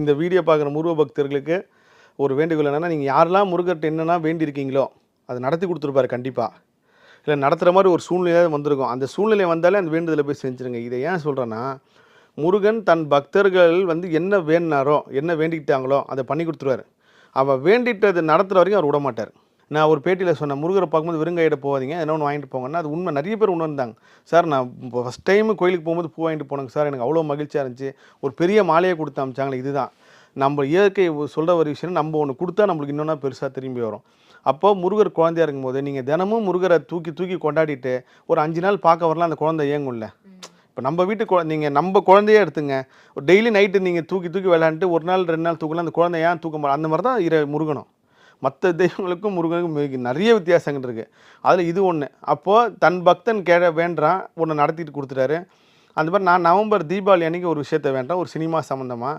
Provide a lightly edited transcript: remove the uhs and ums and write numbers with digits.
இந்த வீடியோ பார்க்குற முருக பக்தர்களுக்கு ஒரு வேண்டுகோள் என்னென்னா, நீங்கள் யாரெல்லாம் முருகர்கிட்ட என்னென்னா வேண்டியிருக்கீங்களோ அதை நடத்தி கொடுத்துருப்பாரு கண்டிப்பாக. இல்லை நடத்துகிற மாதிரி ஒரு சூழ்நிலையாக வந்திருக்கும். அந்த சூழ்நிலை வந்தாலே அந்த வேண்டுதலை போய் செஞ்சுருங்க. இதை ஏன் சொல்கிறேன்னா, முருகன் தன் பக்தர்கள் வந்து என்ன வேண்டினாரோ, என்ன வேண்டிக்கிட்டாங்களோ அதை பண்ணி கொடுத்துருவார். அவள் வேண்டிட்டது நடத்துகிற வரைக்கும் அவர் விட மாட்டார். நான் ஒரு பேட்டியில் சொன்னேன், முருகரை பார்க்கும்போது வெறுங்கையிட போகாதீங்க, என்ன ஒன்று வாங்கிட்டு போங்கன்னா, அது உண்மை. நிறைய பேர் உணர்ந்தாங்க. சார் நான் இப்போ ஃபஸ்ட் டைம் கோயிலுக்கு போகும்போது பூ வாங்கிட்டு போனேங்க சார், எனக்கு அவ்வளோ மகிழ்ச்சியாக இருந்துச்சு. ஒரு பெரிய மாலையை கொடுத்து அமிச்சாங்களே, இதுதான் நம்ம இயற்கை சொல்கிற ஒரு விஷயம். நம்ம ஒன்று கொடுத்தா நம்மளுக்கு இன்னொன்னா பெருசாக திரும்பி வரும். அப்போ முருகர் குழந்தையாக இருக்கும்போது நீங்கள் தினமும் முருகரை தூக்கி தூக்கி கொண்டாடிட்டு ஒரு 5 நாள் பார்க்க வரலாம், அந்த குழந்தை ஏங்கும்ல. இப்போ நம்ம வீட்டு நீங்கள் நம்ம குழந்தையே எடுத்துங்க, ஒரு டெய்லி நைட்டு நீங்கள் தூக்கி தூக்கி விளையாண்டுட்டு ஒரு நாள் 2 நாள் தூக்கலாம், அந்த குழந்தை ஏன் தூக்க மாட்டோம்? அந்த மாதிரி தான் முருகனும். மற்ற தெய்வங்களுக்கும் முருகனுக்கும் நிறைய வித்தியாசங்கள் இருக்குது. அதில் இது ஒன்று. அப்போது தன் பக்தன் வேண்டான் ஒன்று நடத்திட்டு கொடுத்துட்டாரு. அந்த மாதிரி நான் நவம்பர் தீபாவளி அன்றைக்கி ஒரு விஷயத்தை வேண்டாம், ஒரு சினிமா சம்மந்தமாக